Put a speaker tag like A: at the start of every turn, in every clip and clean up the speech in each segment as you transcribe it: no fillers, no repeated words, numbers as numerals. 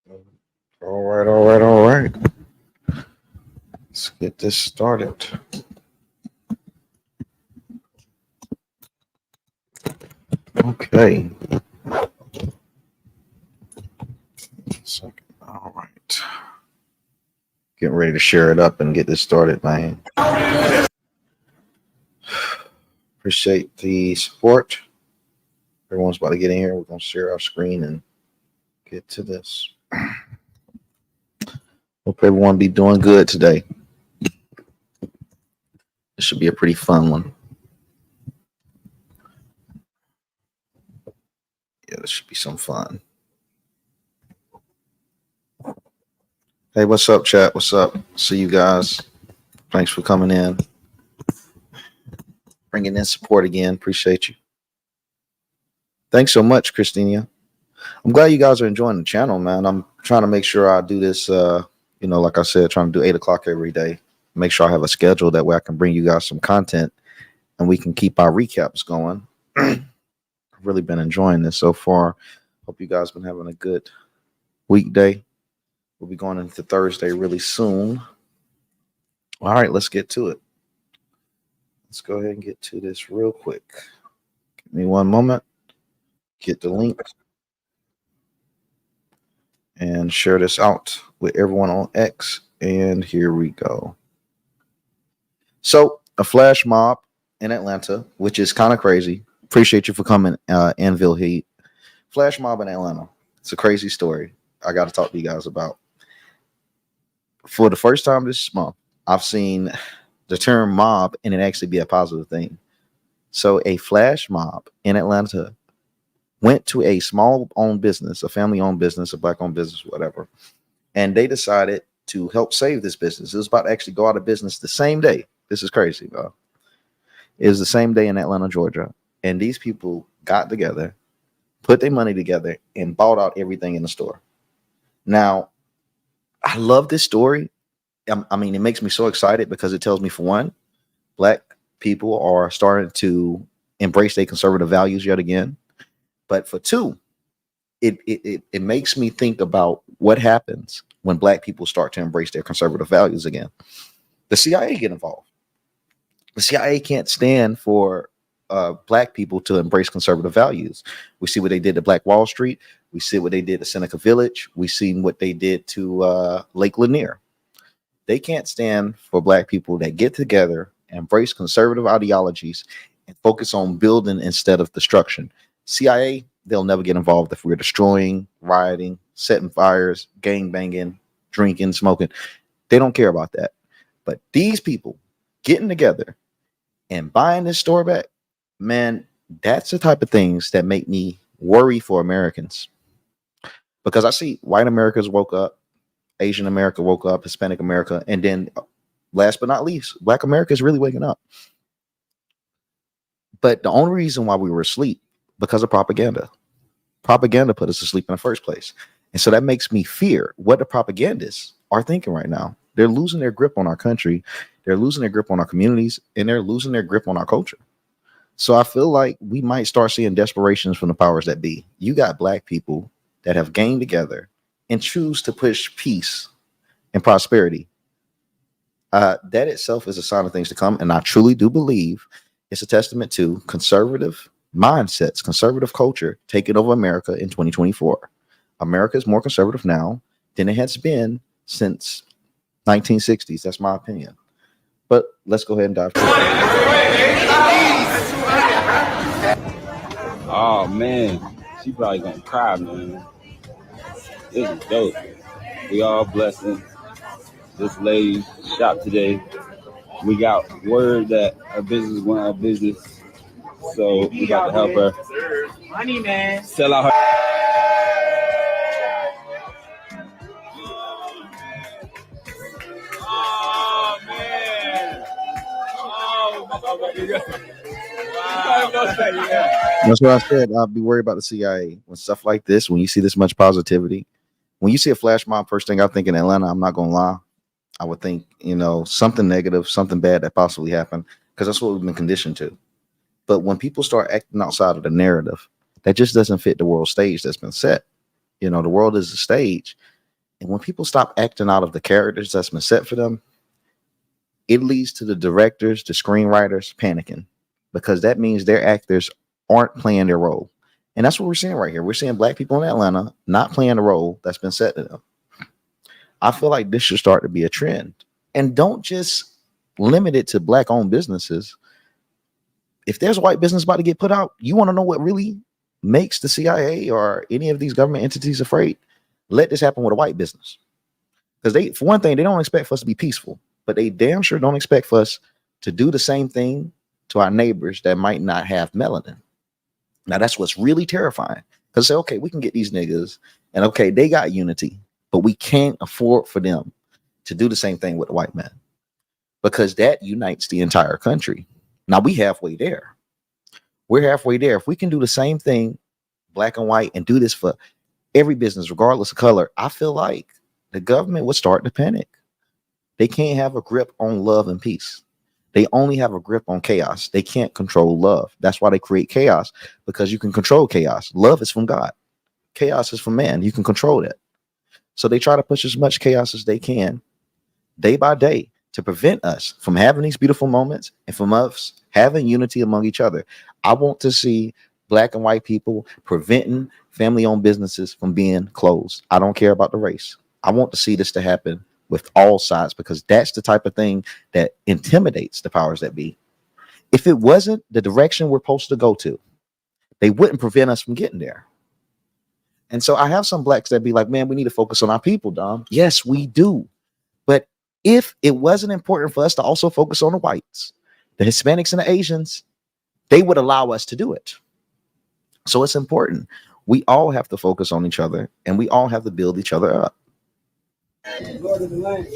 A: All right. Let's get this started. Okay. Second. All right. Getting ready to share it up and get this started, man. Appreciate the support. Everyone's about to get in here. We're going to share our screen and get to this. Hope everyone be doing good today. This should be a pretty fun one. Yeah, this should be some fun. Hey, what's up, chat? What's up? See you guys. Thanks for coming in. Bringing in support again. Appreciate you. Thanks so much, Christina. I'm glad you guys are enjoying the channel, man. I'm trying to make sure I do this, like I said, trying to do 8 o'clock every day. Make sure I have a schedule. That way I can bring you guys some content and we can keep our recaps going. I've really been enjoying this so far. Hope you guys been having a good weekday. We'll be going into Thursday really soon. All right, let's get to it. Let's go ahead and get to this real quick. Give me one moment. Get the link and share this out with everyone on X. And here we go. So a flash mob in Atlanta, which is kind of crazy. Appreciate you for coming, Anvil Heat. Flash mob in Atlanta. It's a crazy story I got to talk to you guys about. For the first time this month, I've seen the term mob and it actually be a positive thing. So a flash mob in Atlanta went to a small owned business, a family owned business, a black owned business, whatever. And they decided to help save this business. It was about to actually go out of business the same day. This is crazy, bro. It was the same day in Atlanta, Georgia. And these people got together, put their money together, and bought out everything in the store. Now, I love this story. I mean, it makes me so excited because it tells me, for one, black people are starting to embrace their conservative values yet again. But for two, it makes me think about what happens when black people start to embrace their conservative values again. The CIA get involved. The CIA can't stand for black people to embrace conservative values. We see what they did to Black Wall Street. We see what they did to Seneca Village. We seen what they did to Lake Lanier. They can't stand for black people that get together, embrace conservative ideologies, and focus on building instead of destruction. CIA, they'll never get involved if we're destroying, rioting, setting fires, gang banging, drinking, smoking. They don't care about that. But these people getting together and buying this store back, man, that's the type of things that make me worry for Americans. Because I see white Americans woke up, Asian America woke up, Hispanic America, and then last but not least, black America is really waking up. But the only reason why we were asleep, because of propaganda. Propaganda put us to sleep in the first place. And so that makes me fear what the propagandists are thinking right now. They're losing their grip on our country. They're losing their grip on our communities, and they're losing their grip on our culture. So I feel like we might start seeing desperations from the powers that be. You got black people that have gained together and choose to push peace and prosperity. That itself is a sign of things to come. And I truly do believe it's a testament to conservative mindsets, conservative culture taking over America in 2024. America is more conservative now than it has been since 1960s. That's my opinion. But let's go ahead and dive.
B: Oh man, she probably gonna cry, man. This is dope. We all blessing this lady's shop today. We got word that her business went out of business, so we got to help her.
C: Money, man.
B: Sell out her. Oh man. Oh wow.
A: That's what I said. I'll be worried about the CIA when stuff like this. When you see this much positivity, when you see a flash mob, first thing I think in Atlanta, I'm not gonna lie, I would think, something negative, something bad that possibly happened, because that's what we've been conditioned to. But when people start acting outside of the narrative, that just doesn't fit the world stage that's been set. The world is a stage, And when people stop acting out of the characters that's been set for them, it leads to the directors, the screenwriters panicking because that means their actors aren't playing their role. And that's what we're seeing right here. We're seeing black people in Atlanta not playing the role that's been set to them. I feel like this should start to be a trend. And don't just limit it to black owned businesses. If there's a white business about to get put out, you want to know what really makes the CIA or any of these government entities afraid? Let this happen with a white business. Because they, for one thing, they don't expect for us to be peaceful, but they damn sure don't expect for us to do the same thing to our neighbors that might not have melanin. Now that's what's really terrifying. Because say, okay, we can get these niggas, and okay, they got unity, but we can't afford for them to do the same thing with the white man. Because that unites the entire country. Now we halfway there. We're halfway there. If we can do the same thing, black and white, and do this for every business, regardless of color, I feel like the government would start to panic. They can't have a grip on love and peace. They only have a grip on chaos. They can't control love. That's why they create chaos, because you can control chaos. Love is from God. Chaos is from man. You can control that. So they try to push as much chaos as they can, day by day, to prevent us from having these beautiful moments and from us having unity among each other. I want to see black and white people preventing family-owned businesses from being closed. I don't care about the race. I want to see this to happen with all sides, because that's the type of thing that intimidates the powers that be. If it wasn't the direction we're supposed to go to, they wouldn't prevent us from getting there. And so I have some blacks that be like, man, we need to focus on our people, Dom. Yes, we do. But if it wasn't important for us to also focus on the whites, the Hispanics and the Asians, they would allow us to do it. So it's important. We all have to focus on each other, and we all have to build each other up.
C: Lord of the Land. And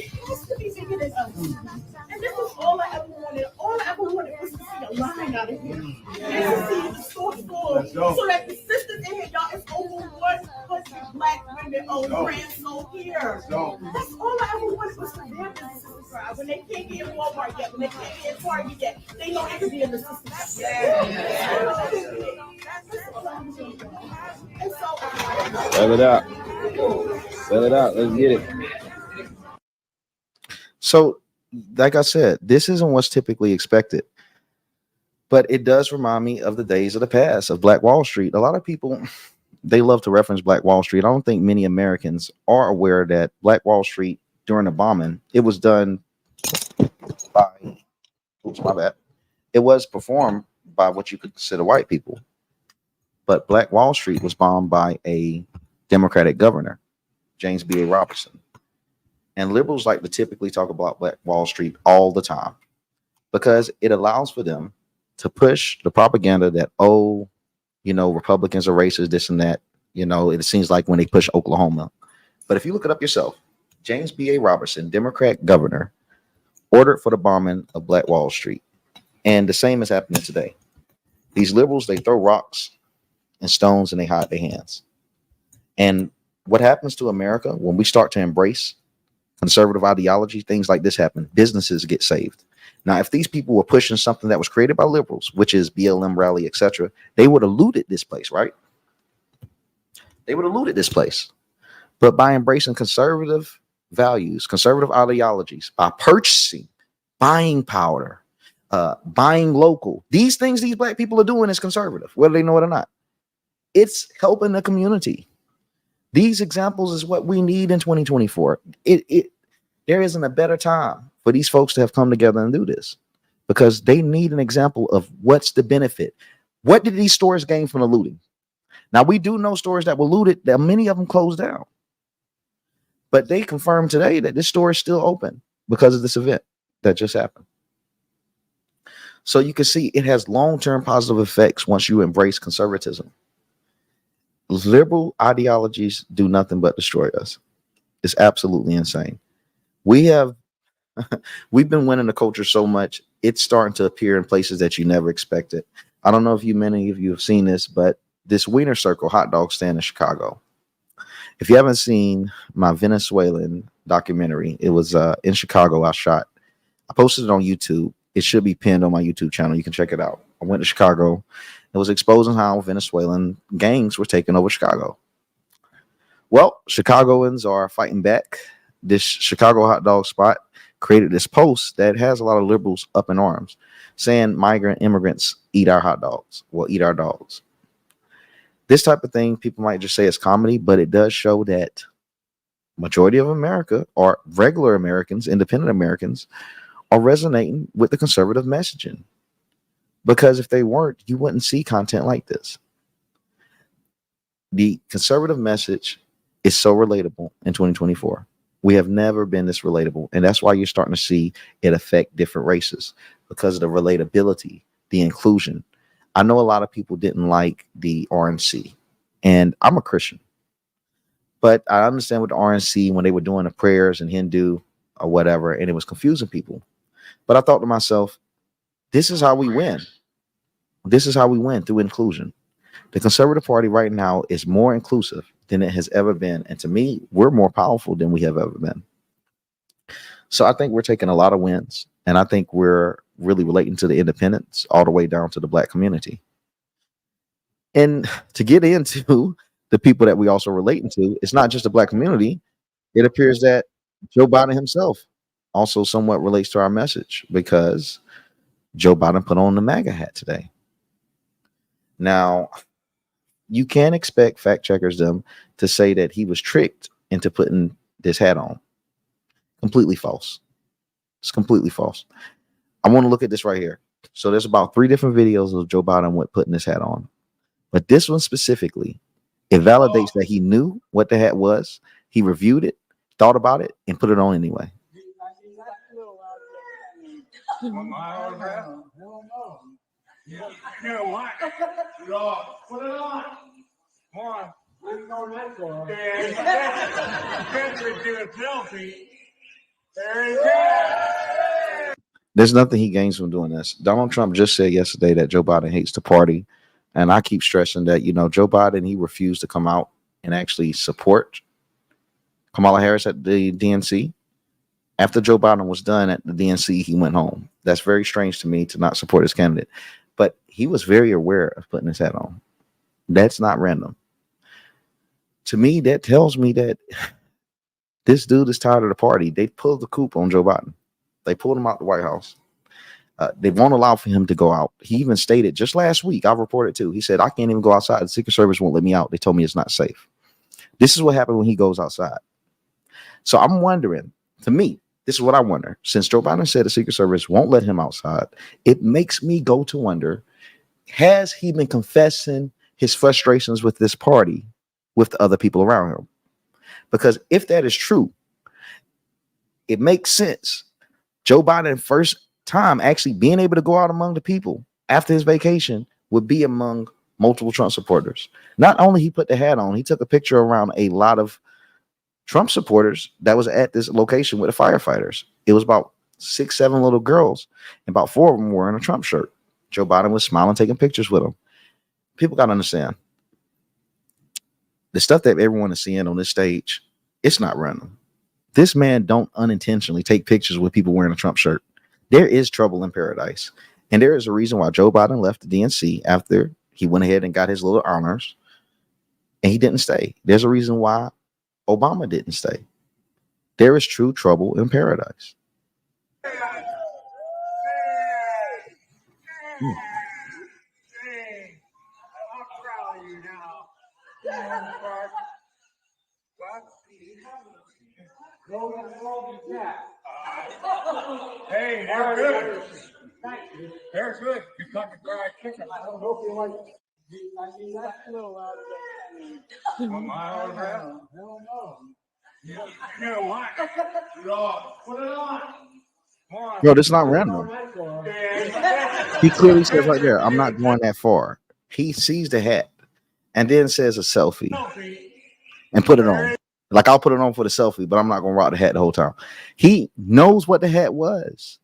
C: this is all I ever wanted. All I ever wanted was to see a line out of here. And to see the store full. So that the sisters in here, y'all, it's over 100 black women on brands sold here. That's all I ever wanted was for their businesses to thrive. When they can't get in Walmart yet, when they can't get in Target yet, they know they can be in the system. That's all I was doing. And so,
B: Spell it out. Spell it out. Let's get it.
A: So, like I said, this isn't what's typically expected, but it does remind me of the days of the past of Black Wall Street. A lot of people, they love to reference Black Wall Street. I don't think many Americans are aware that Black Wall Street during the bombing, it was done by, oops, my bad. It was performed by what you could consider white people, but Black Wall Street was bombed by a Democratic governor, James B.A. Robertson. And liberals like to typically talk about Black Wall Street all the time because it allows for them to push the propaganda that, oh, you know, Republicans are racist, this and that. You know, it seems like when they push Oklahoma. But if you look it up yourself, James B.A. Robertson, Democrat governor, ordered for the bombing of Black Wall Street. And the same is happening today. These liberals, they throw rocks and stones and they hide their hands. And what happens to America when we start to embrace conservative ideology, things like this happen. Businesses get saved. Now, if these people were pushing something that was created by liberals, which is BLM rally, etc., they would have looted this place, right? They would have looted this place. But by embracing conservative values, conservative ideologies, by purchasing, buying powder, buying local, these things these black people are doing is conservative, whether they know it or not. It's helping the community. These examples is what we need in 2024. There isn't a better time for these folks to have come together and do this because they need an example of what's the benefit. What did these stores gain from the looting? Now, we do know stores that were looted, that many of them closed down. But they confirmed today that this store is still open because of this event that just happened. So you can see it has long-term positive effects once you embrace conservatism. Liberal ideologies do nothing but destroy us. It's absolutely insane. We've been winning the culture so much, it's starting to appear in places that you never expected. I don't know if many of you have seen this, but this Wiener Circle hot dog stand in Chicago. If you haven't seen my Venezuelan documentary, it was in Chicago. I posted it on YouTube. It should be pinned on my YouTube channel. You can check it out. I went to Chicago. It was exposing how Venezuelan gangs were taking over Chicago. Well, Chicagoans are fighting back. This Chicago hot dog spot created this post that has a lot of liberals up in arms, saying migrant immigrants eat our hot dogs, well, eat our dogs. This type of thing, people might just say it's comedy, but it does show that majority of America, or regular Americans, independent Americans, are resonating with the conservative messaging. Because if they weren't, you wouldn't see content like this. The conservative message is so relatable in 2024. We have never been this relatable. And that's why you're starting to see it affect different races, because of the relatability, the inclusion. I know a lot of people didn't like the RNC, and I'm a Christian, but I understand with the RNC when they were doing the prayers in Hindu or whatever, and it was confusing people. But I thought to myself, this is how we win. This is how we win, through inclusion. The Conservative Party right now is more inclusive than it has ever been. And to me, we're more powerful than we have ever been. So I think we're taking a lot of wins. And I think we're really relating to the independents all the way down to the Black community. And to get into the people that we also relating to, it's not just the Black community. It appears that Joe Biden himself also somewhat relates to our message, because Joe Biden put on the MAGA hat today. Now, you can't expect fact checkers them to say that he was tricked into putting this hat on. Completely false. It's completely false. I want to look at this right here. So there's about 3 different videos of Joe Biden with putting this hat on. But this one specifically, it validates that he knew what the hat was. He reviewed it, thought about it, and put it on anyway.
D: You know what? Put it on. Come on. Let's go next one. Do a selfie. There you go.
A: There's nothing he gains from doing this. Donald Trump just said yesterday that Joe Biden hates the party. And I keep stressing that, Joe Biden, he refused to come out and actually support Kamala Harris at the DNC. After Joe Biden was done at the DNC, he went home. That's very strange to me, to not support his candidate. But he was very aware of putting his hat on. That's not random. To me, that tells me that this dude is tired of the party. They pulled the coup on Joe Biden. They pulled him out the White House. They won't allow for him to go out. He even stated just last week, I reported too. He said, I can't even go outside. The Secret Service won't let me out. They told me it's not safe. This is what happened when he goes outside. So I'm wondering, to me, this is what I wonder. Since Joe Biden said the Secret Service won't let him outside, it makes me go to wonder, has he been confessing his frustrations with this party with the other people around him? Because if that is true, it makes sense. Joe Biden, first time actually being able to go out among the people after his vacation, would be among multiple Trump supporters. Not only he put the hat on, he took a picture around a lot of Trump supporters that was at this location with the firefighters. It was about 6, 7 little girls, and about 4 of them were in a Trump shirt. Joe Biden was smiling, taking pictures with them. People got to understand, the stuff that everyone is seeing on this stage, it's not random. This man don't unintentionally take pictures with people wearing a Trump shirt. There is trouble in paradise. And there is a reason why Joe Biden left the DNC after he went ahead and got his little honors, and he didn't stay. There's a reason why Obama didn't stay. There is true trouble in paradise.
D: Hey, they're good. They're good. You got the fried chicken. I don't know if you like it. I need that little out of there. Hell no. You know what? Put it on.
A: Bro, this is not random. He clearly says right there, I'm not going that far. He sees the hat and then says a selfie and put it on. Like, I'll put it on for the selfie, but I'm not going to rock the hat the whole time. He knows what the hat was.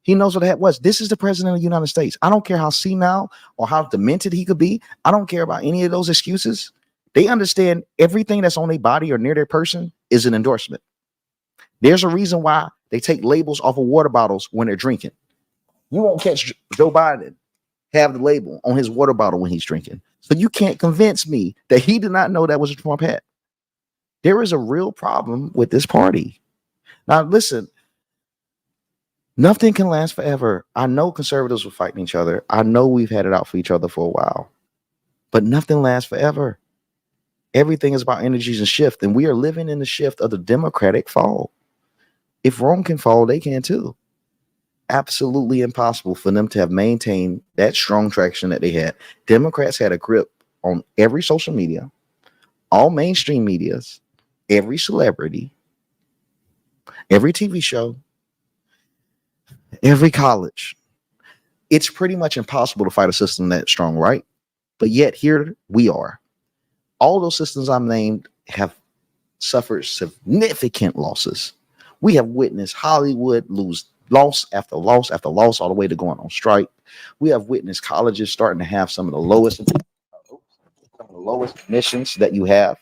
A: He knows what the hat was. This is the president of the United States. I don't care how senile or how demented he could be. I don't care about any of those excuses. They understand everything that's on their body or near their person is an endorsement. There's a reason why they take labels off of water bottles when they're drinking. You won't catch Joe Biden have the label on his water bottle when he's drinking. So you can't convince me that he did not know that was a Trump hat. There is a real problem with this party. Now, listen, nothing can last forever. I know conservatives were fighting each other. I know we've had it out for each other for a while, but nothing lasts forever. Everything is about energies and shift, and we are living in the shift of the Democratic fall. If Rome can fall, they can too. Absolutely impossible for them to have maintained that strong traction that they had. Democrats had a grip on every social media, all mainstream medias, every celebrity, every TV show, every college. It's pretty much impossible to fight a system that strong, right? But yet here we are. All those systems I'm named have suffered significant losses. We have witnessed Hollywood lose loss after loss after loss, all the way to going on strike. We have witnessed colleges starting to have some of the lowest admissions that you have.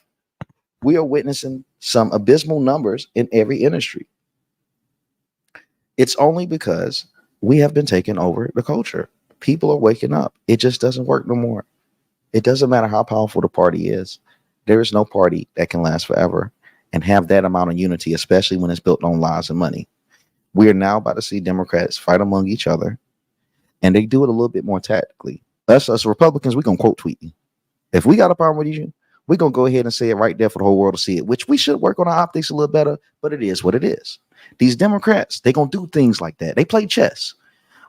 A: We are witnessing some abysmal numbers in every industry. It's only because we have been taking over the culture. People are waking up. It just doesn't work no more. It doesn't matter how powerful the party is. There is no party that can last forever and have that amount of unity, especially when it's built on lies and money. We are now about to see Democrats fight among each other, and they do it a little bit more tactically. Us Republicans, we're going to quote tweet you. If we got a problem with you, we're going to go ahead and say it right there for the whole world to see it, which we should work on our optics a little better, but it is what it is. These Democrats, they're going to do things like that. They play chess.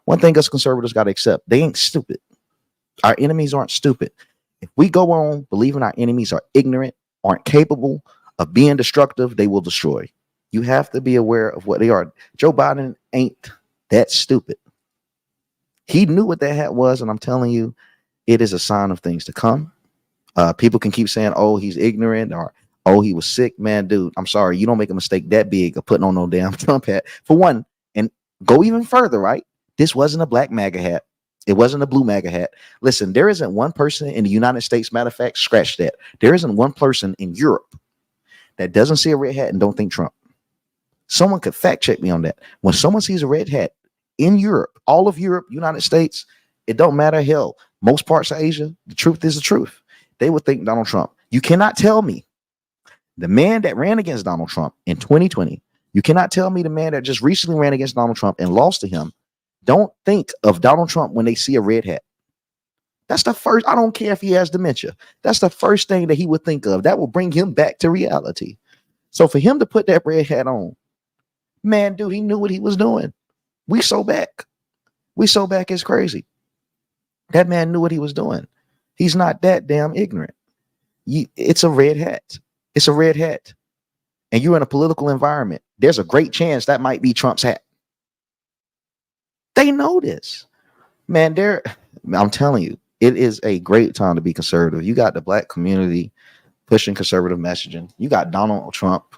A: One thing us conservatives got to accept, they ain't stupid. Our enemies aren't stupid. If we go on believing our enemies are ignorant, aren't capable of being destructive, they will destroy. You have to be aware of what they are. Joe Biden ain't that stupid. He knew what that hat was, and I'm telling you, it is a sign of things to come. People can keep saying, oh, he's ignorant, or oh, he was sick. Man, dude, I'm sorry. You don't make a mistake that big of putting on no damn Trump hat. For one, and go even further, right? This wasn't a black MAGA hat. It wasn't a blue MAGA hat. Listen, there isn't one person in the United States, matter of fact, scratch that. There isn't one person in Europe that doesn't see a red hat and don't think Trump. Someone could fact check me on that. When someone sees a red hat in Europe, all of Europe, United States, it don't matter. Hell, most parts of Asia, the truth is the truth. They would think Donald Trump. You cannot tell me the man that ran against Donald Trump in 2020. You cannot tell me the man that just recently ran against Donald Trump and lost to him don't think of Donald Trump when they see a red hat. That's the first. I don't care if he has dementia. That's the first thing that he would think of. That will bring him back to reality. So for him to put that red hat on, man, dude, he knew what he was doing. We so back. It's crazy. That man knew what he was doing. He's not that damn ignorant. It's a red hat. It's a red hat. And you're in a political environment. There's a great chance that might be Trump's hat. They know this. Man, I'm telling you, it is a great time to be conservative. You got the black community pushing conservative messaging. You got Donald Trump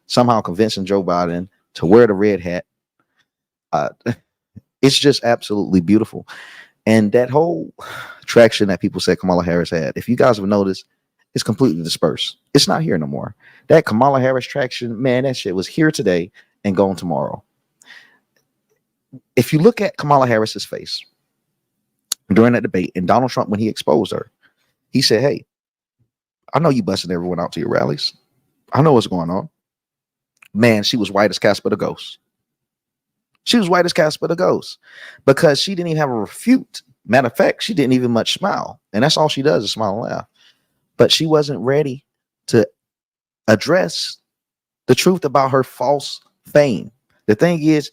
A: somehow convincing Joe Biden to wear the red hat. It's just absolutely beautiful. And that whole traction that people said Kamala Harris had, if you guys have noticed, it's completely dispersed. It's not here no more. That Kamala Harris traction, man, that shit was here today and gone tomorrow. If you look at Kamala Harris's face during that debate and Donald Trump, when he exposed her, he said, hey, I know you busting everyone out to your rallies. I know what's going on. Man, she was white as Casper the Ghost. She was white as Casper the Ghost because she didn't even have a refute. Matter of fact, she didn't even much smile. And that's all she does is smile and laugh. But she wasn't ready to address the truth about her false fame. The thing is,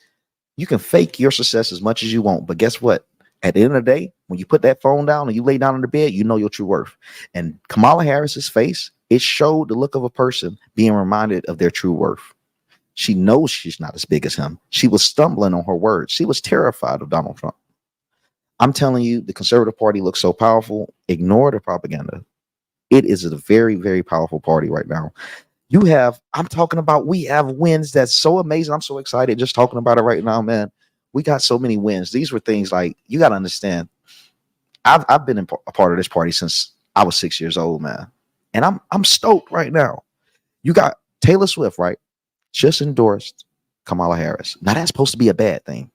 A: you can fake your success as much as you want, but guess what? At the end of the day, when you put that phone down and you lay down in the bed, you know your true worth. And Kamala Harris's face, it showed the look of a person being reminded of their true worth. She knows she's not as big as him. She was stumbling on her words. She was terrified of Donald Trump. I'm telling you, the conservative party looks so powerful. Ignore the propaganda. It is a very, very powerful party right now. We have wins that's so amazing. I'm so excited just talking about it right now, man. We got so many wins. These were things like, you got to understand, I've been a part of this party since I was 6 years old, man. And I'm stoked right now. You got Taylor Swift, right? Just endorsed Kamala Harris. Now that's supposed to be a bad thing.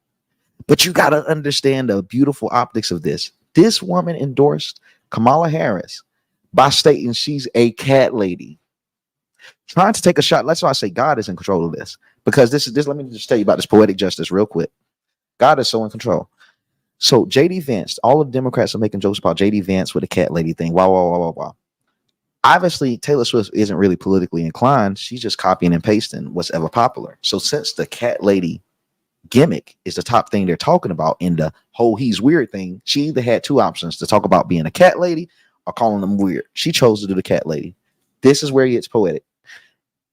A: But you got to understand the beautiful optics of this. This woman endorsed Kamala Harris by stating she's a cat lady. Trying to take a shot. That's why I say God is in control of this. Because this. Let me just tell you about this poetic justice real quick. God is so in control. So JD Vance, all of the Democrats are making jokes about JD Vance with the cat lady thing. Wow, wow, wow, wow, wow. Obviously, Taylor Swift isn't really politically inclined. She's just copying and pasting what's ever popular. So since the cat lady gimmick is the top thing they're talking about in the whole he's weird thing, she either had two options to talk about being a cat lady or calling them weird. She chose to do the cat lady. This is where he gets poetic.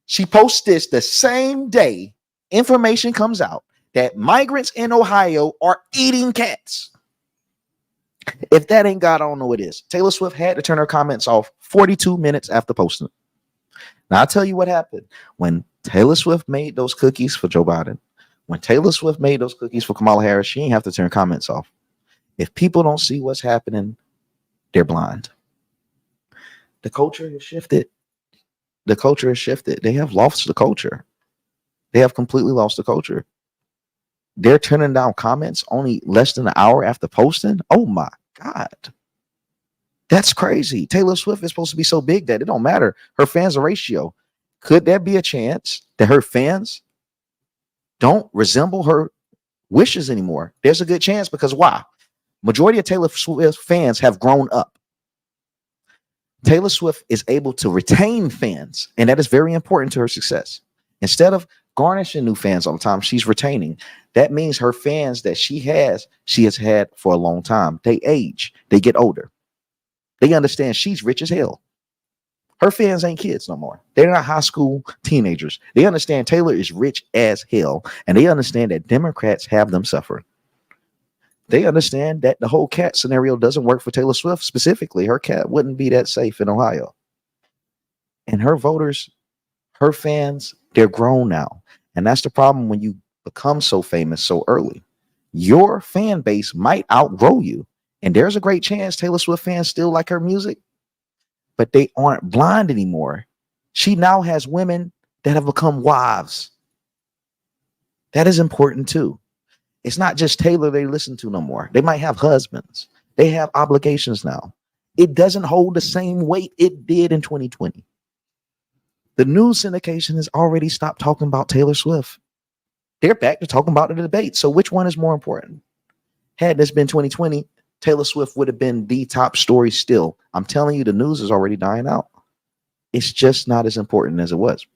A: She posts this the same day information comes out that migrants in Ohio are eating cats. If that ain't God, I don't know what is. Taylor Swift had to turn her comments off 42 minutes after posting. Now, I'll tell you what happened. When Taylor Swift made those cookies for Joe Biden, when Taylor Swift made those cookies for Kamala Harris, she ain't have to turn comments off. If people don't see what's happening, they're blind. The culture has shifted. The culture has shifted. They have lost the culture. They have completely lost the culture. They're turning down comments only less than an hour after posting. Oh my God. That's crazy. Taylor Swift is supposed to be so big that it don't matter. Her fans are ratio. Could there be a chance that her fans don't resemble her wishes anymore? There's a good chance because why? Majority of Taylor Swift fans have grown up. Taylor Swift is able to retain fans, and that is very important to her success. Instead of garnishing new fans all the time, she's retaining. That means her fans that she has had for a long time. They age, they get older. They understand she's rich as hell. Her fans ain't kids no more. They're not high school teenagers. They understand Taylor is rich as hell, and they understand that Democrats have them suffering. They understand that the whole cat scenario doesn't work for Taylor Swift specifically. Her cat wouldn't be that safe in Ohio. And her voters, her fans, they're grown now. And that's the problem when you become so famous so early. Your fan base might outgrow you. And there's a great chance Taylor Swift fans still like her music, but they aren't blind anymore. She now has women that have become wives. That is important too. It's not just Taylor they listen to no more. They might have husbands. They have obligations now. It doesn't hold the same weight it did in 2020. The news syndication has already stopped talking about Taylor Swift. They're back to talking about the debate. So which one is more important? Had this been 2020, Taylor Swift would have been the top story still. I'm telling you, the news is already dying out. It's just not as important as it was.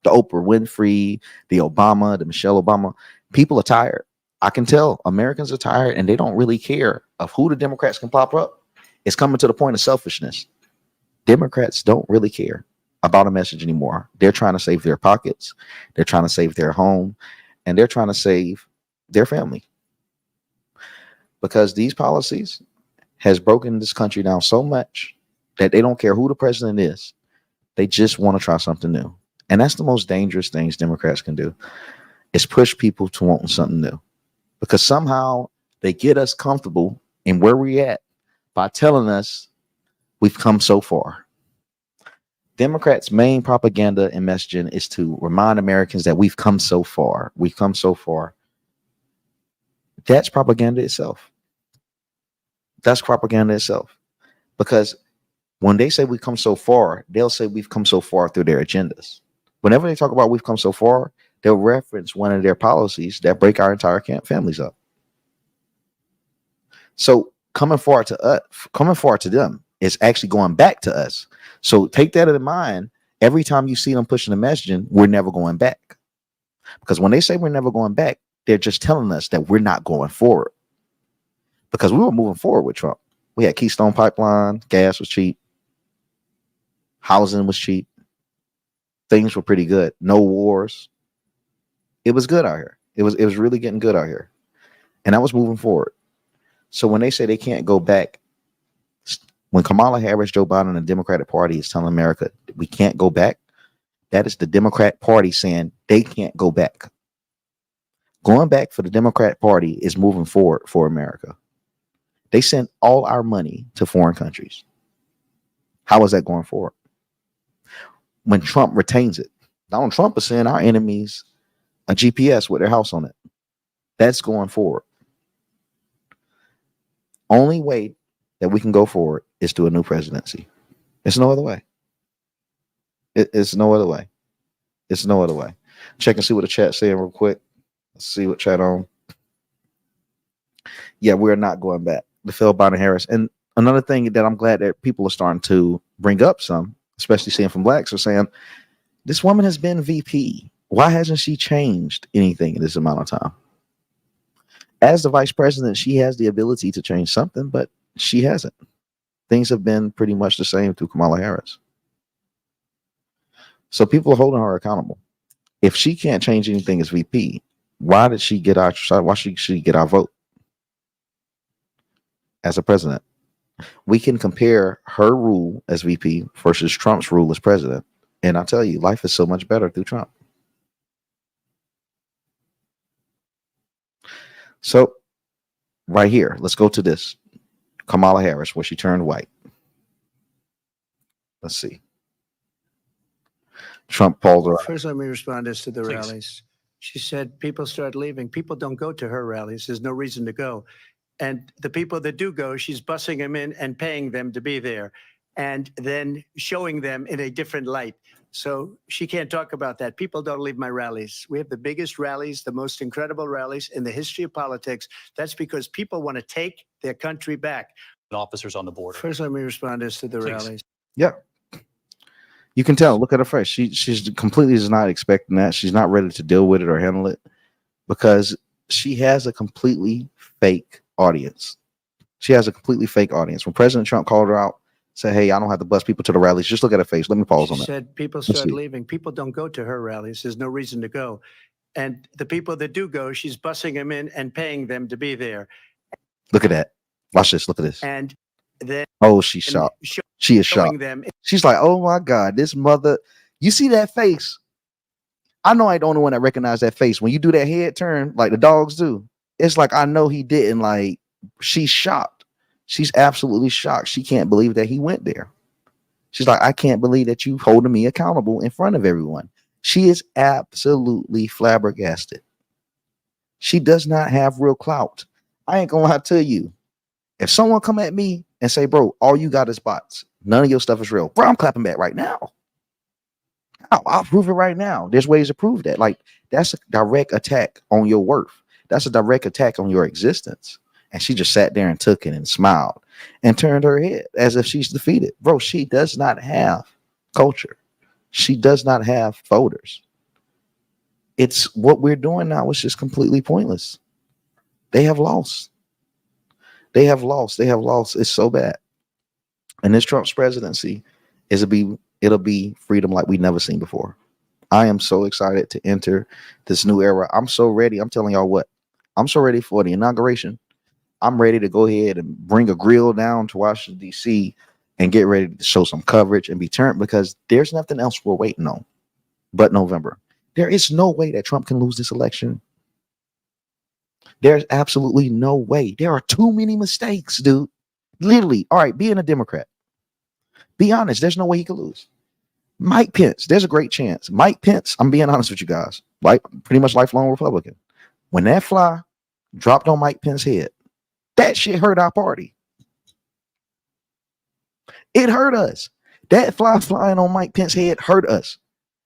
A: The Oprah Winfrey, the Obama, the Michelle Obama, people are tired. I can tell Americans are tired and they don't really care of who the Democrats can pop up. It's coming to the point of selfishness. Democrats don't really care about a message anymore. They're trying to save their pockets. They're trying to save their home, and they're trying to save their family. Because these policies has broken this country down so much that they don't care who the president is. They just want to try something new. And that's the most dangerous things Democrats can do, is push people to wanting something new. Because somehow they get us comfortable in where we're at by telling us we've come so far. Democrats' main propaganda and messaging is to remind Americans that we've come so far. We've come so far. That's propaganda itself. That's propaganda itself. Because when they say we come so far, they'll say we've come so far through their agendas. Whenever they talk about we've come so far, they'll reference one of their policies that break our entire families up. So coming forward to them is actually going back to us. So take that in mind. Every time you see them pushing the messaging, we're never going back. Because when they say we're never going back, they're just telling us that we're not going forward. Because we were moving forward with Trump. We had Keystone Pipeline, gas was cheap, housing was cheap, things were pretty good, no wars. It was good out here. It was really getting good out here. And I was moving forward. So when they say they can't go back, when Kamala Harris, Joe Biden, and the Democratic Party is telling America we can't go back, that is the Democrat Party saying they can't go back. Going back for the Democrat Party is moving forward for America. They send all our money to foreign countries. How is that going forward? When Trump retains it, Donald Trump is sending our enemies a GPS with their house on it. That's going forward. Only way that we can go forward is through a new presidency. There's no other way. It's no other way. It's no other way. Check and see what the chat's saying real quick. Let's see what chat on. Yeah, we're not going back. The Phil Biden Harris. And another thing that I'm glad that people are starting to bring up some, especially seeing from blacks, are saying this woman has been VP. Why hasn't she changed anything in this amount of time? As the vice president, she has the ability to change something, but she hasn't. Things have been pretty much the same through Kamala Harris. So people are holding her accountable. If she can't change anything as VP, why did she get our side? Why should she get our vote as a president? We can compare her rule as VP versus Trump's rule as president. And I tell you, life is so much better through Trump. So right here, let's go to this. Kamala Harris, where she turned white. Let's see. Trump pulled her out.
E: First, let me respond as to the
A: Please.
E: rallies. She said people start leaving. People don't go to her rallies. There's no reason to go. And the people that do go, she's bussing them in and paying them to be there and then showing them in a different light. So she can't talk about that. People don't leave my rallies. We have the biggest rallies, the most incredible rallies in the history of politics. That's because people want to take their country back.
F: Officers on the border.
E: First, let me respond as to the
F: Please.
E: rallies.
A: Yeah. You can tell. Look at her face. She's completely is not expecting that. She's not ready to deal with it or handle it because she has a completely fake audience. She has a completely fake audience. When President Trump called her out, said, "Hey, I don't have to bus people to the rallies." Just look at her face. Let me pause on
E: She
A: that.
E: said people
A: Let's
E: start
A: see.
E: leaving. People don't go to her rallies. There's no reason to go. And the people that do go, she's bussing them in and paying them to be there.
A: Look at that. Watch this. Look at this.
E: And then
A: Oh, she's shocked. She is
E: showing
A: shocked.
E: them.
A: She's like, "Oh my God, this mother." You see that face? I know I ain't the only one that recognized that face. When you do that head turn, like the dogs do, it's like I know he didn't. Like she's shocked. She's absolutely shocked. She can't believe that he went there. She's like, I can't believe that you holding me accountable in front of everyone. She is absolutely flabbergasted. She does not have real clout. I ain't gonna lie to you. If someone come at me and say, "Bro, all you got is bots. None of your stuff is real," bro, I'm clapping back right now. I'll prove it right now. There's ways to prove that. Like that's a direct attack on your worth. That's a direct attack on your existence. And she just sat there and took it and smiled and turned her head as if she's defeated. Bro, she does not have culture. She does not have voters. It's what we're doing now is just completely pointless. They have lost. They have lost. They have lost. It's so bad. And this Trump's presidency it'll be freedom like we've never seen before. I am so excited to enter this new era. I'm so ready. I'm telling y'all what, I'm so ready for the inauguration. I'm ready to go ahead and bring a grill down to Washington, D.C. and get ready to show some coverage and be turned because there's nothing else we're waiting on but November. There is no way that Trump can lose this election. There's absolutely no way. There are too many mistakes, dude. Literally. All right, being a Democrat, be honest, there's no way he could lose. Mike Pence, there's a great chance. Mike Pence, I'm being honest with you guys, like pretty much lifelong Republican. When that fly dropped on Mike Pence's head, that shit hurt our party. It hurt us. That fly flying on Mike Pence's head hurt us.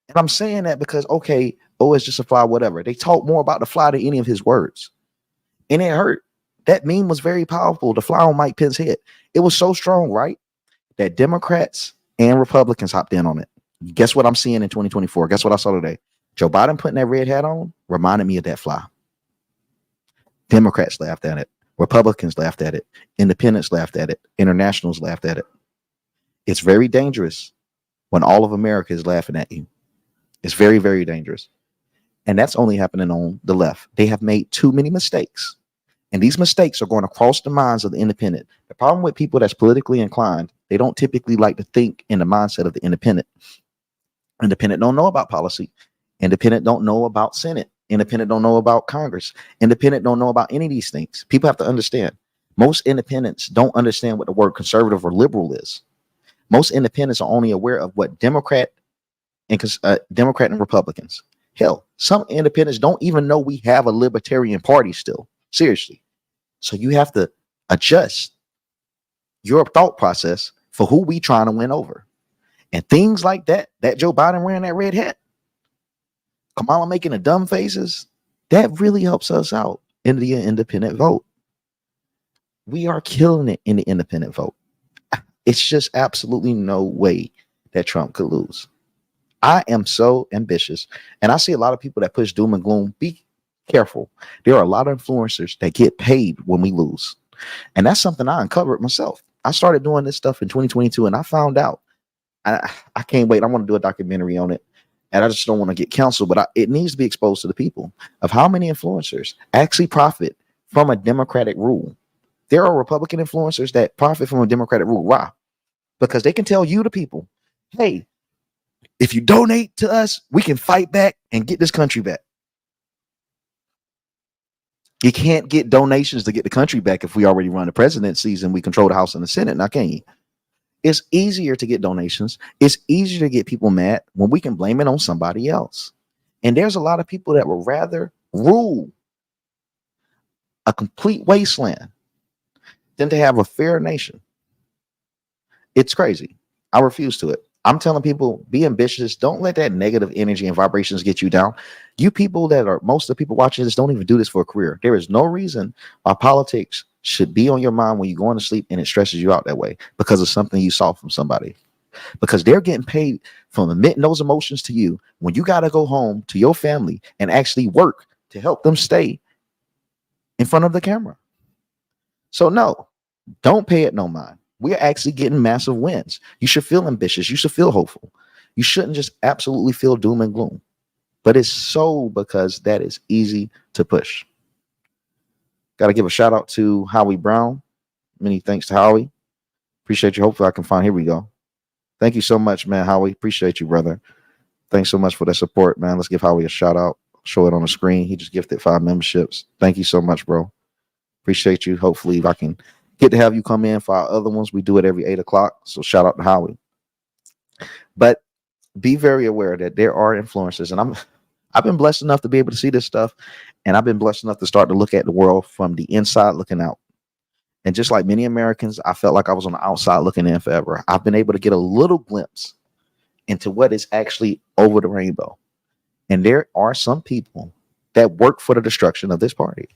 A: And I'm saying that because, okay, it's just a fly, whatever. They talk more about the fly than any of his words. And it hurt. That meme was very powerful, the fly on Mike Pence's head. It was so strong, right? That Democrats and Republicans hopped in on it. Guess what I'm seeing in 2024? Guess what I saw today? Joe Biden putting that red hat on reminded me of that fly. Democrats laughed at it. Republicans laughed at it. Independents laughed at it. Internationals laughed at it. It's very dangerous when all of America is laughing at you. It's very, very dangerous. And that's only happening on the left. They have made too many mistakes. And these mistakes are going to cross the minds of the independent. The problem with people that's politically inclined, they don't typically like to think in the mindset of the independent. Independent don't know about policy. Independent don't know about Senate. Independent don't know about Congress. Independent don't know about any of these things. People have to understand. Most independents don't understand what the word conservative or liberal is. Most independents are only aware of what Democrat and Republicans. Hell, some independents don't even know we have a libertarian party still. Seriously. So you have to adjust your thought process for who we trying to win over. And things like that, that Joe Biden wearing that red hat, Kamala making the dumb faces, that really helps us out in the independent vote. We are killing it in the independent vote. It's just absolutely no way that Trump could lose. I am so ambitious, and I see a lot of people that push doom and gloom. Be careful. There are a lot of influencers that get paid when we lose. And that's something I uncovered myself. I started doing this stuff in 2022, and I found out. I can't wait. I want to do a documentary on it. And I just don't want to get canceled, but it needs to be exposed to the people of how many influencers actually profit from a Democratic rule. There are Republican influencers that profit from a Democratic rule. Why? Because they can tell you, the people, hey, if you donate to us, we can fight back and get this country back. You can't get donations to get the country back if we already run the presidencies and we control the House and the Senate. Now, can you? It's easier to get donations. It's easier to get people mad when we can blame it on somebody else. And there's a lot of people that would rather rule a complete wasteland than to have a fair nation. It's crazy. I refuse to it. I'm telling people, be ambitious. Don't let that negative energy and vibrations get you down. You people that are, most of the people watching this don't even do this for a career. There is no reason why politics should be on your mind when you're going to sleep and it stresses you out that way because of something you saw from somebody. Because they're getting paid from admitting those emotions to you when you got to go home to your family and actually work to help them stay in front of the camera. So no, don't pay it no mind. We're actually getting massive wins. You should feel ambitious. You should feel hopeful. You shouldn't just absolutely feel doom and gloom. But it's so because that is easy to push. Got to give a shout out to Howie Brown. Many thanks to Howie. Appreciate you. Hopefully I can find. Here we go. Thank you so much, man, Howie. Appreciate you, brother. Thanks so much for that support, man. Let's give Howie a shout out. Show it on the screen. He just gifted 5 memberships. Thank you so much, bro. Appreciate you. Hopefully I can get to have you come in for our other ones. We do it every 8 o'clock. So shout out to Howie. But be very aware that there are influencers, and I've been blessed enough to be able to see this stuff, and I've been blessed enough to start to look at the world from the inside looking out. And just like many Americans, I felt like I was on the outside looking in forever. I've been able to get a little glimpse into what is actually over the rainbow. And there are some people that work for the destruction of this party.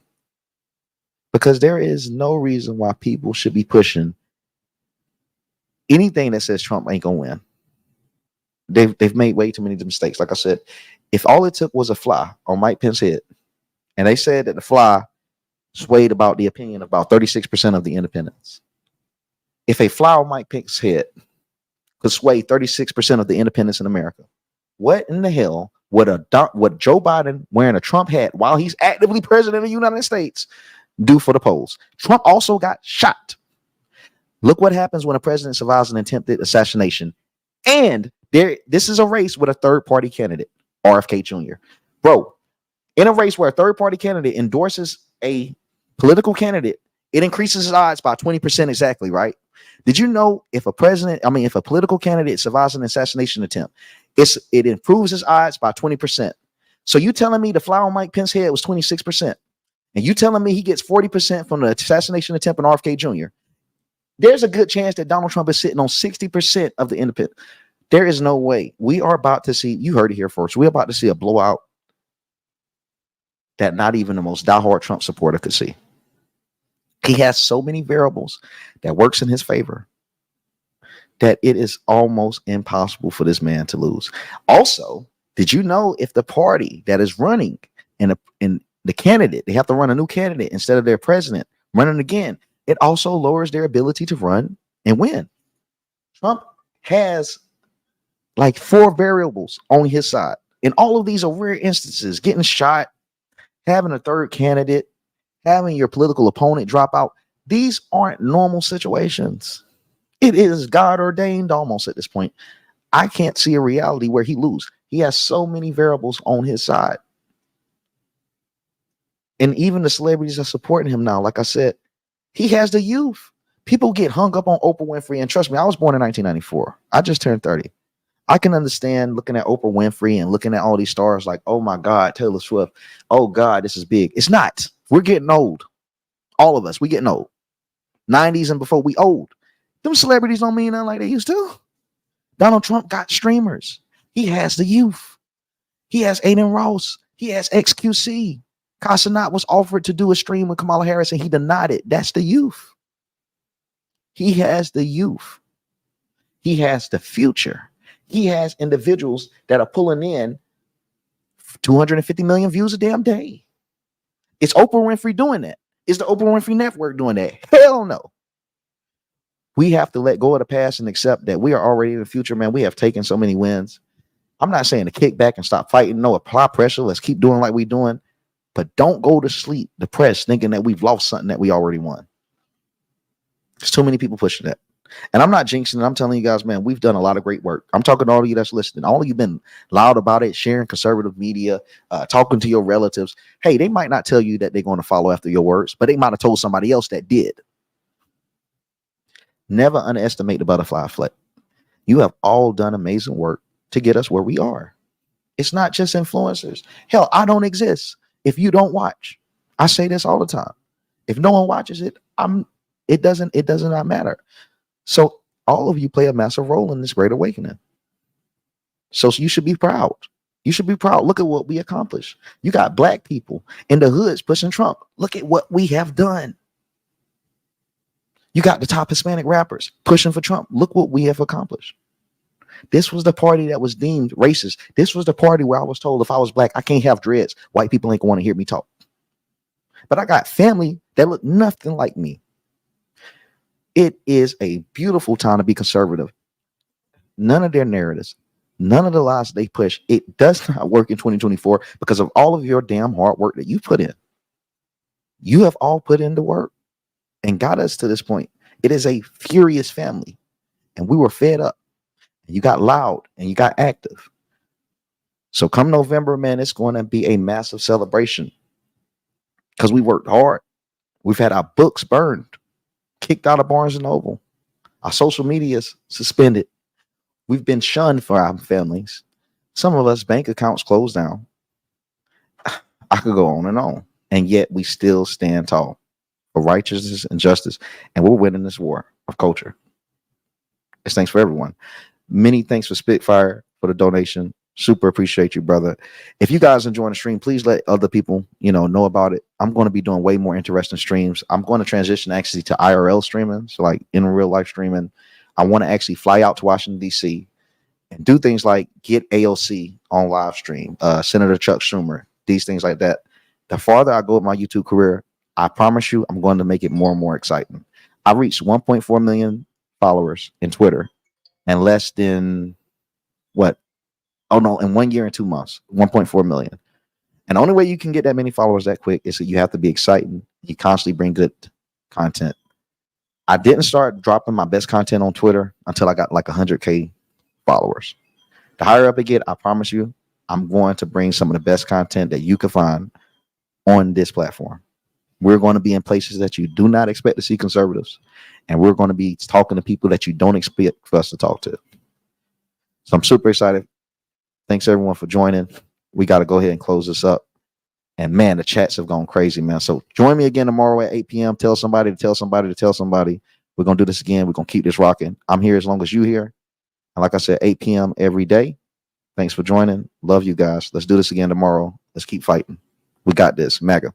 A: Because there is no reason why people should be pushing anything that says Trump ain't gonna win. They've made way too many mistakes. Like I said, if all it took was a fly on Mike Pence's head, and they said that the fly swayed about the opinion of about 36% of the independents. If a fly on Mike Pence's head could sway 36% of the independents in America, what in the hell would Joe Biden wearing a Trump hat while he's actively president of the United States do for the polls? Trump also got shot. Look what happens when a president survives an attempted assassination. And this is a race with a third party candidate, RFK Jr. Bro, in a race where a third party candidate endorses a political candidate, it increases his odds by 20% exactly, right? Did you know if a political candidate survives an assassination attempt, it improves his odds by 20%. So you telling me the fly on Mike Pence's head was 26%, and you telling me he gets 40% from the assassination attempt on RFK Jr., there's a good chance that Donald Trump is sitting on 60% of the independent. There is no way. We are about to see, you heard it here first, we're about to see a blowout that not even the most diehard Trump supporter could see. He has so many variables that works in his favor that it is almost impossible for this man to lose. Also, did you know if the party that is running and the candidate, they have to run a new candidate instead of their president running again, it also lowers their ability to run and win. Trump has like 4 variables on his side. And all of these are rare instances: getting shot, having a third candidate, having your political opponent drop out. These aren't normal situations. It is God ordained almost at this point. I can't see a reality where he loses. He has so many variables on his side. And even the celebrities are supporting him now. Like I said, he has the youth. People get hung up on Oprah Winfrey. And trust me, I was born in 1994. I just turned 30. I can understand looking at Oprah Winfrey and looking at all these stars like, oh my God, Taylor Swift. Oh God, this is big. It's not. We're getting old. All of us, we getting old. 90s and before, we old. Them celebrities don't mean nothing like they used to. Donald Trump got streamers. He has the youth. He has Aiden Ross. He has XQC. Casanat was offered to do a stream with Kamala Harris and he denied it. That's the youth. He has the youth. He has the future. He has individuals that are pulling in 250 million views a damn day. Is Oprah Winfrey doing that? Is the Oprah Winfrey Network doing that? Hell no. We have to let go of the past and accept that we are already in the future, man. We have taken so many wins. I'm not saying to kick back and stop fighting. No, apply pressure. Let's keep doing like we're doing. But don't go to sleep depressed thinking that we've lost something that we already won. There's too many people pushing that. And I'm not jinxing it. I'm telling you guys, man, we've done a lot of great work. I'm talking to all of you that's listening. All of you been loud about it, sharing conservative media, talking to your relatives. Hey, they might not tell you that they're going to follow after your words, but they might have told somebody else that did. Never underestimate the butterfly effect. You have all done amazing work to get us where we are. It's not just influencers. Hell, I don't exist if you don't watch. I say this all the time. If no one watches it, it does not matter. So all of you play a massive role in this great awakening. So you should be proud. You should be proud. Look at what we accomplished. You got black people in the hoods pushing Trump. Look at what we have done. You got the top Hispanic rappers pushing for Trump. Look what we have accomplished. This was the party that was deemed racist. This was the party where I was told if I was black, I can't have dreads. White people ain't going to hear me talk. But I got family that look nothing like me. It is a beautiful time to be conservative. None of their narratives, none of the lies they push, it does not work in 2024 because of all of your damn hard work that you put in. You have all put in the work and got us to this point. It is a furious family, and we were fed up. You got loud and you got active. So come November, man, it's going to be a massive celebration because we worked hard. We've had our books burned, kicked out of Barnes and Noble. Our social media's suspended. We've been shunned for our families. Some of us bank accounts closed down. I could go on. And yet we still stand tall for righteousness and justice. And we're winning this war of culture. It's thanks for everyone. Many thanks for Spitfire for the donation. Super appreciate you, brother. If you guys enjoying the stream, please let other people, know about it. I'm going to be doing way more interesting streams. I'm going to transition actually to IRL streaming. So like in real life streaming, I want to actually fly out to Washington, D.C. and do things like get AOC on live stream, Senator Chuck Schumer, these things like that. The farther I go with my YouTube career, I promise you, I'm going to make it more and more exciting. I reached 1.4 million followers in Twitter in less than in 1 year and 2 months, 1.4 million. And the only way you can get that many followers that quick is that you have to be exciting. You constantly bring good content. I didn't start dropping my best content on Twitter until I got like 100K followers. The higher up I get, I promise you, I'm going to bring some of the best content that you can find on this platform. We're going to be in places that you do not expect to see conservatives. And we're going to be talking to people that you don't expect for us to talk to. So I'm super excited. Thanks everyone for joining. We got to go ahead and close this up. And man, the chats have gone crazy, man. So join me again tomorrow at 8 p.m. Tell somebody to tell somebody to tell somebody. We're going to do this again. We're going to keep this rocking. I'm here as long as you're here. And like I said, 8 p.m. every day. Thanks for joining. Love you guys. Let's do this again tomorrow. Let's keep fighting. We got this. MAGA.